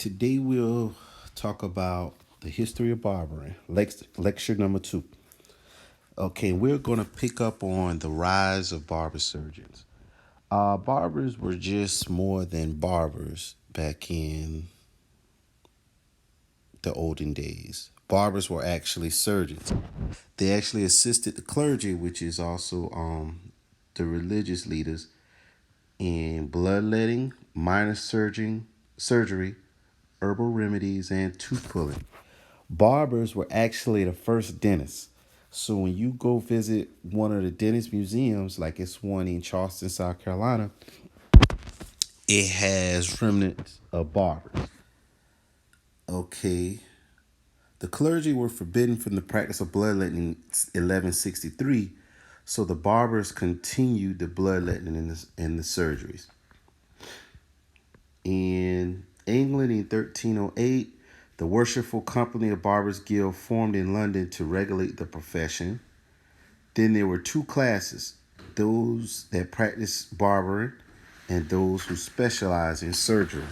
Today we'll talk about the history of barbering, lecture number 2. Okay, we're going to pick up on the rise of barber surgeons. Barbers were just more than barbers back in the olden days. Barbers were actually surgeons. They actually assisted the clergy, which is also the religious leaders, in bloodletting, minor surgery, herbal remedies, and tooth pulling. Barbers were actually the first dentists. So when you go visit one of the dentist museums, like it's one in Charleston, South Carolina, it has remnants of barbers. Okay. The clergy were forbidden from the practice of bloodletting in 1163, so the barbers continued the bloodletting in the surgeries. In England in 1308, the Worshipful Company of Barbers Guild formed in London to regulate the profession. Then there were two classes, those that practiced barbering and those who specialize in surgery.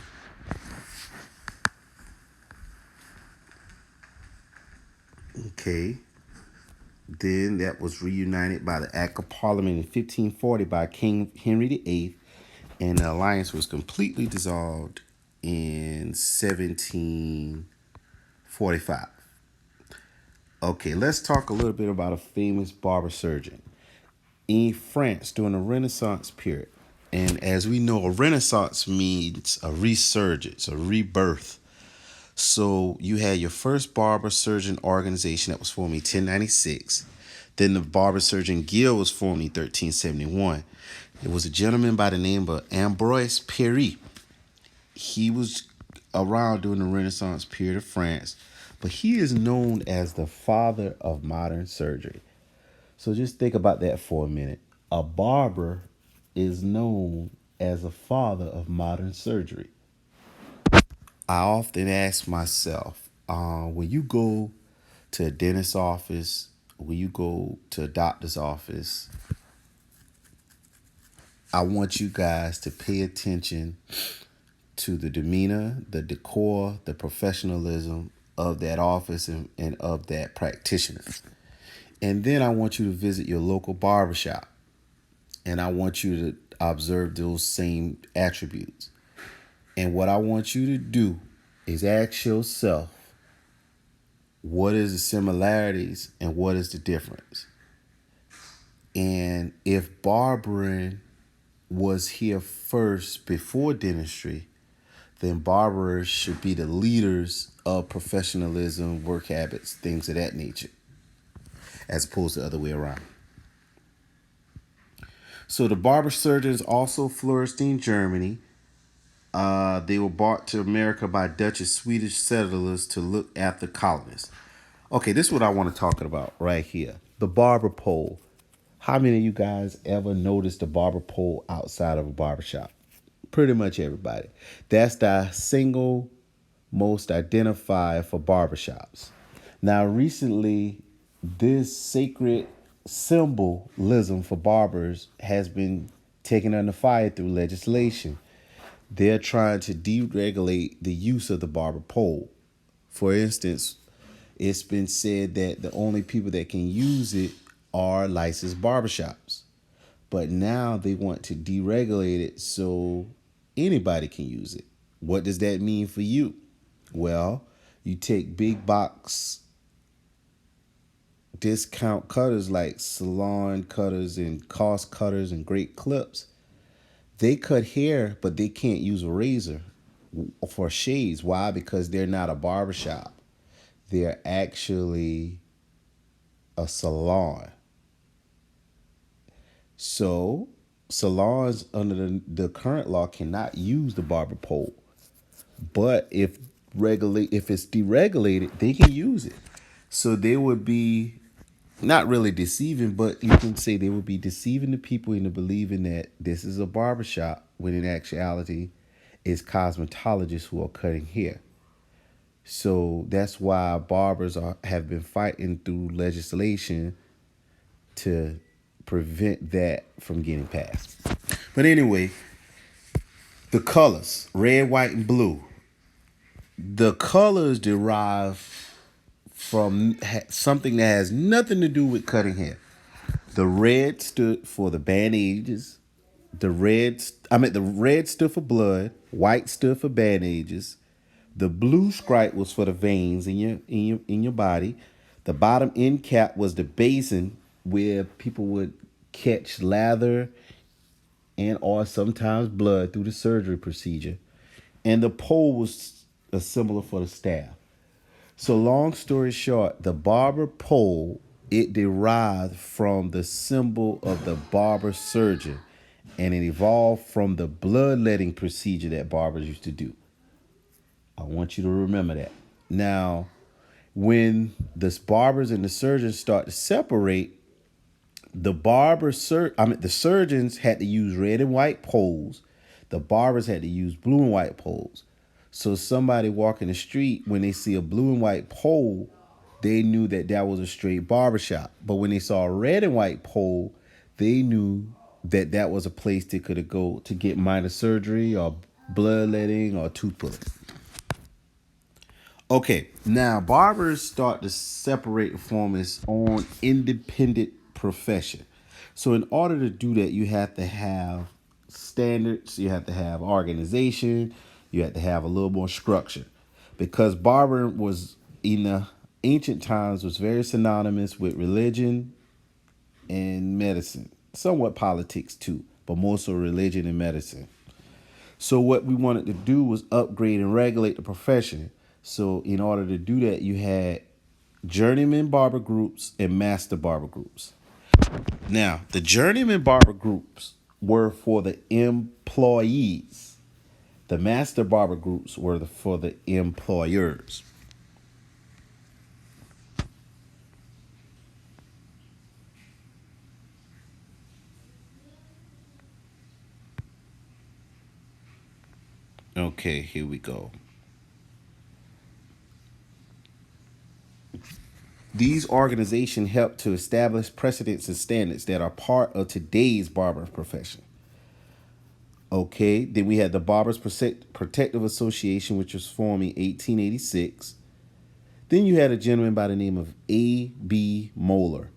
Okay. Then that was reunited by the Act of Parliament in 1540 by King Henry VIII, and the alliance was completely dissolved in 1745. Okay, let's talk a little bit about a famous barber surgeon in France during the Renaissance period. And as we know, a Renaissance means a resurgence, a rebirth. So you had your first barber surgeon organization that was formed in 1096. Then the Barber Surgeon Guild was formed in 1371. It was a gentleman by the name of Ambroise Paré. He was around during the Renaissance period of France, but he is known as the father of modern surgery. So just think about that for a minute. A barber is known as a father of modern surgery. I often ask myself, when you go to a dentist's office, when you go to a doctor's office, I want you guys to pay attention to the demeanor, the decor, the professionalism of that office and of that practitioner. And then I want you to visit your local barbershop. And I want you to observe those same attributes. And what I want you to do is ask yourself, what is the similarities and what is the difference? And if barbering was here first before dentistry, then barbers should be the leaders of professionalism, work habits, things of that nature, as opposed to the other way around. So the barber surgeons also flourished in Germany. They were brought to America by Dutch and Swedish settlers to look after colonists. Okay, this is what I want to talk about right here. The barber pole. How many of you guys ever noticed the barber pole outside of a barbershop? Pretty much everybody. That's the single most identified for barbershops. Now, recently, this sacred symbolism for barbers has been taken under fire through legislation. They're trying to deregulate the use of the barber pole. For instance, it's been said that the only people that can use it are licensed barbershops. But now they want to deregulate it so anybody can use it. What does that mean for you? Well, you take big box discount cutters like salon cutters and cost cutters and great clips. They cut hair, but they can't use a razor for shades. Why? Because they're not a barbershop. They're actually a salon. So salons under the current law cannot use the barber pole. But if it's deregulated, they can use it. So they would be not really deceiving, but you can say they would be deceiving the people into believing that this is a barbershop when in actuality it's cosmetologists who are cutting hair. So that's why have been fighting through legislation to prevent that from getting passed. But anyway, the colors, red, white, and blue. The colors derive from something that has nothing to do with cutting hair. The red stood for the bandages. The red stood for blood. White stood for bandages. The blue stripe was for the veins in your body. The bottom end cap was the basin where people would catch lather and or sometimes blood through the surgery procedure. And the pole was a symbol for the staff. So long story short, the barber pole, it derived from the symbol of the barber surgeon, and it evolved from the bloodletting procedure that barbers used to do. I want you to remember that. Now, when the barbers and the surgeons start to separate, the surgeons had to use red and white poles. The barbers had to use blue and white poles. So somebody walking the street, when they see a blue and white pole, they knew that that was a straight barbershop. But when they saw a red and white pole, they knew that that was a place they could go to get minor surgery or bloodletting or tooth pulling. Okay, now barbers start to separate and form its own independent profession. So in order to do that, you have to have standards, you have to have organization, you have to have a little more structure. Because barbering was in the ancient times was very synonymous with religion and medicine. Somewhat politics too, but more so religion and medicine. So what we wanted to do was upgrade and regulate the profession. So in order to do that, you had journeyman barber groups and master barber groups. Now, the journeyman barber groups were for the employees. The master barber groups were for the employers. Okay, here we go. These organizations help to establish precedents and standards that are part of today's barber profession. Okay, then we had the Protective Association, which was formed in 1886. Then you had a gentleman by the name of A.B. Moeller.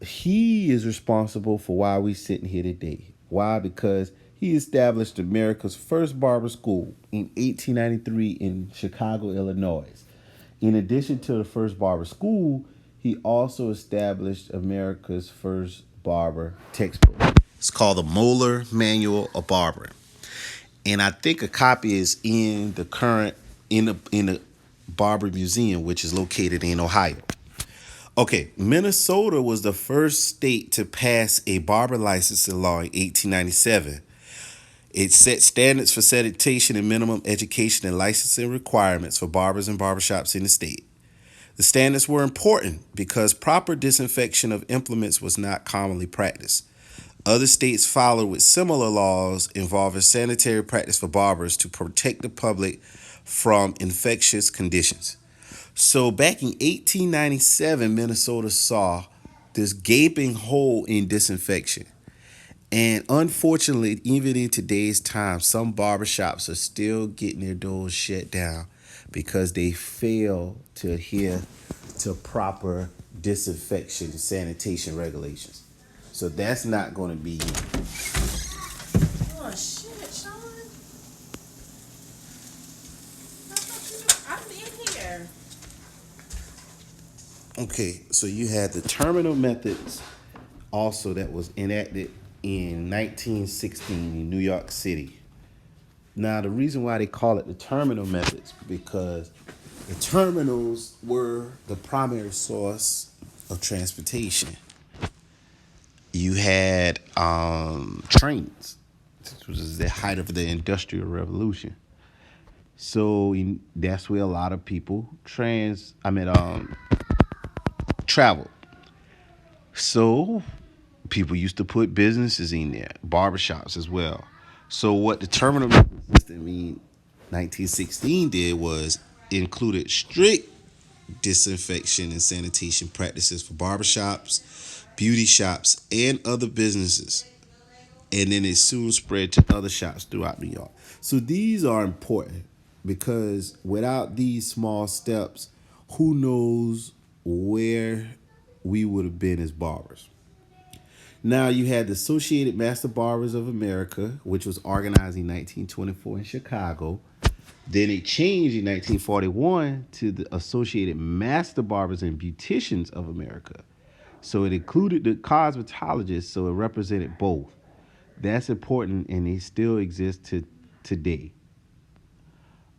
He is responsible for why we're sitting here today. Why? Because he established America's first barber school in 1893 in Chicago, Illinois. In addition to the first barber school, he also established America's first barber textbook. It's called the Moeller Manual of Barbering, and I think a copy is in the current in the Barber Museum, which is located in Ohio. Okay, Minnesota was the first state to pass a barber licensing law in 1897. It set standards for sanitation and minimum education and licensing requirements for barbers and barbershops in the state. The standards were important because proper disinfection of implements was not commonly practiced. Other states followed with similar laws involving sanitary practice for barbers to protect the public from infectious conditions. So back in 1897, Minnesota saw this gaping hole in disinfection. And unfortunately, even in today's time, some barbershops are still getting their doors shut down because they fail to adhere to proper disinfection and sanitation regulations. So that's not going to be. Oh shit, Sean. I'm in here. Okay, so you had the terminal methods also that was enacted in 1916 in New York City. Now, the reason why they call it the terminal methods because the terminals were the primary source of transportation. You had trains. This was the height of the Industrial Revolution. So that's where a lot of people traveled. So people used to put businesses in there, barbershops as well. So what the terminal system in 1916 did was included strict disinfection and sanitation practices for barbershops, beauty shops, and other businesses. And then it soon spread to other shops throughout New York. So these are important. because without these small steps, who knows where we would have been as barbers. Now you had the Associated Master Barbers of America, which was organized in 1924 in Chicago. Then it changed in 1941 to the Associated Master Barbers and Beauticians of America. So it included the cosmetologists, so it represented both. That's important, and they still exist to today.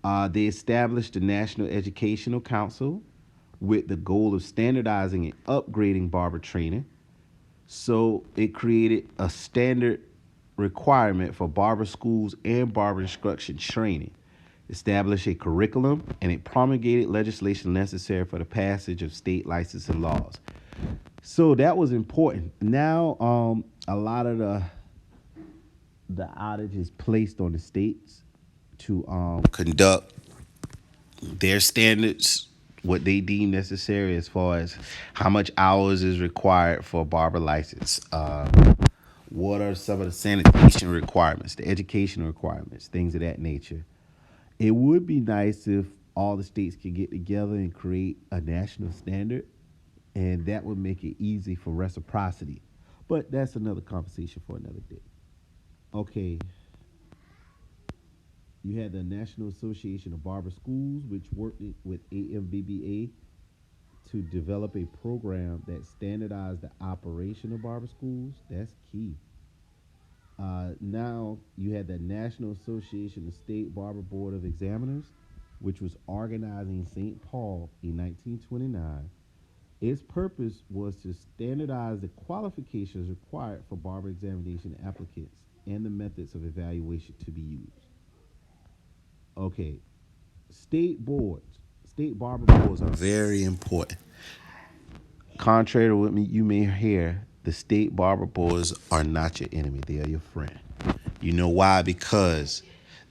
They established the National Educational Council with the goal of standardizing and upgrading barber training. So it created a standard requirement for barber schools and barber instruction training, established a curriculum, and it promulgated legislation necessary for the passage of state licensing laws. So that was important. Now, a lot of the outage is placed on the states to conduct their standards, what they deem necessary as far as how much hours is required for a barber license. What are some of the sanitation requirements, the education requirements, things of that nature. It would be nice if all the states could get together and create a national standard, and that would make it easy for reciprocity. But that's another conversation for another day. Okay, you had the National Association of Barber Schools, which worked with AMBBA to develop a program that standardized the operation of barber schools. That's key. Now you had the National Association of State Barber Board of Examiners, which was organized in St. Paul in 1929. Its purpose was to standardize the qualifications required for barber examination applicants and the methods of evaluation to be used. Okay, state boards, state barber boards are very important. Contrary to what you may hear, the state barber boards are not your enemy, they are your friend. You know why? Because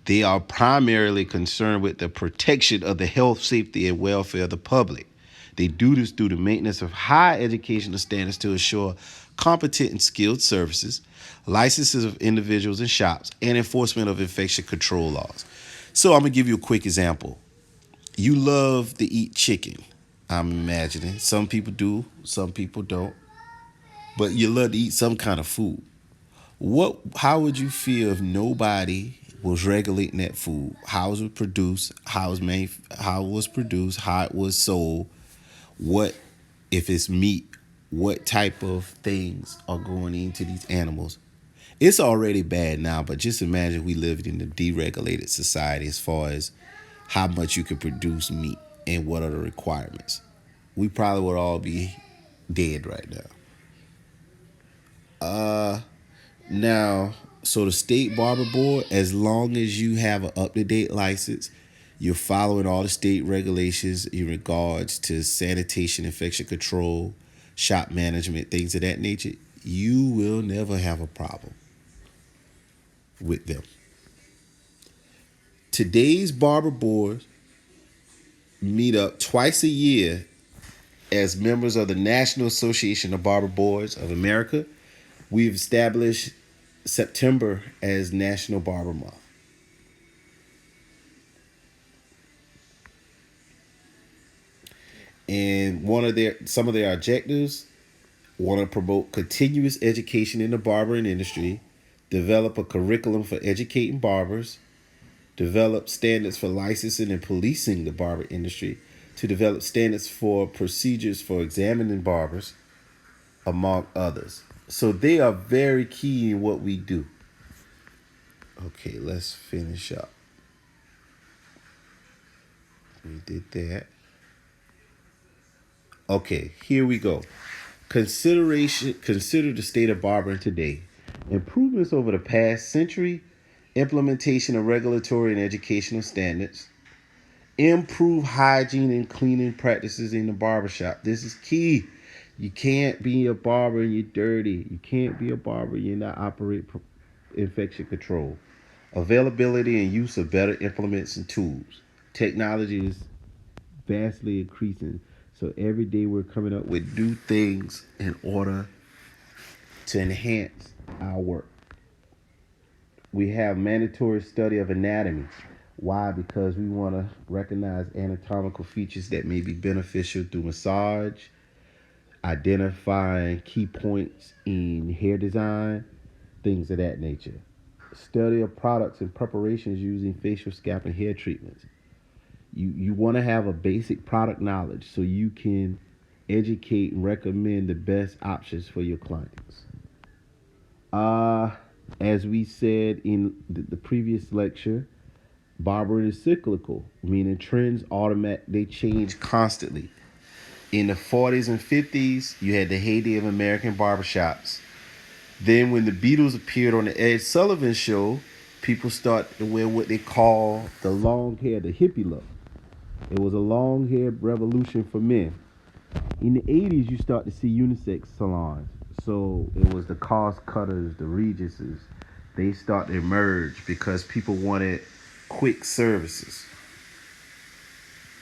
they are primarily concerned with the protection of the health, safety, and welfare of the public. They do this through the maintenance of high educational standards to ensure competent and skilled services, licenses of individuals and shops, and enforcement of infection control laws. So I'm gonna give you a quick example. You love to eat chicken. I'm imagining some people do, some people don't, but you love to eat some kind of food. How would you feel if nobody was regulating that food? How it was produced, how it was produced, how it was sold, what if it's meat, what type of things are going into these animals? It's already bad now, but just imagine we lived in a deregulated society as far as how much you can produce meat and what are the requirements. We probably would all be dead right now. Now, so the state barber board, as long as you have an up-to-date license, you're following all the state regulations in regards to sanitation, infection control, shop management, things of that nature, you will never have a problem with them. Today's barber boards meet up twice a year as members of the National Association of Barber Boards of America. We've established September as National Barber Month. And some of their objectives want to promote continuous education in the barbering industry, develop a curriculum for educating barbers, develop standards for licensing and policing the barber industry, to develop standards for procedures for examining barbers, among others. So they are very key in what we do. Okay, let's finish up. We did that. Okay, here we go. Consider the state of barbering today. Improvements over the past century, implementation of regulatory and educational standards, improve hygiene and cleaning practices in the barbershop. This is key. You can't be a barber and you're dirty. You can't be a barber and you're not operate infection control. Availability and use of better implements and tools. Technology is vastly increasing. So every day we're coming up with new things in order to enhance our work. We have mandatory study of anatomy. Why? Because we want to recognize anatomical features that may be beneficial through massage, identifying key points in hair design, things of that nature. Study of products and preparations using facial, scalp, and hair treatments. You want to have a basic product knowledge so you can educate and recommend the best options for your clients. Uh, as we said in the previous lecture, barbering is cyclical, meaning trends they change constantly. In the 40s and 50s, you had the heyday of American barbershops. Then when the Beatles appeared on the Ed Sullivan show, people started to wear what they call the long hair, the hippie look. It was a long hair revolution for men. In the 80s, you start to see unisex salons. So it was the cost cutters, the Regises. They start to emerge because people wanted quick services.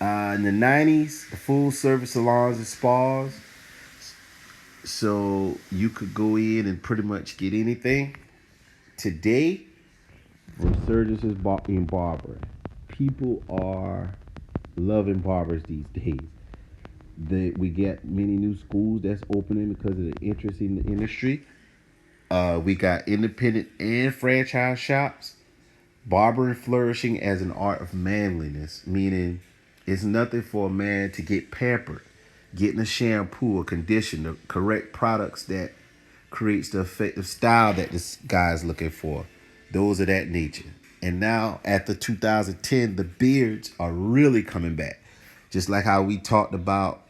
In the 90s, the full service salons and spas. So you could go in and pretty much get anything. Today, resurgence is in barbering. People are loving barbers these days. We get many new schools that's opening because of the interest in the industry. We got independent and franchise shops. Barbering flourishing as an art of manliness, meaning it's nothing for a man to get pampered, getting a shampoo, a conditioner, correct products that creates the effective style that this guy's looking for. Those of that nature. And now, after 2010, the beards are really coming back. Just like how we talked about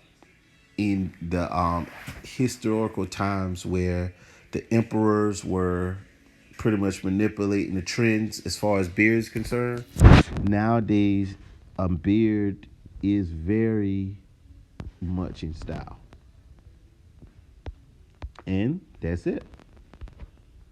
in the historical times where the emperors were pretty much manipulating the trends as far as beards concerned. Nowadays, a beard is very much in style. And that's it.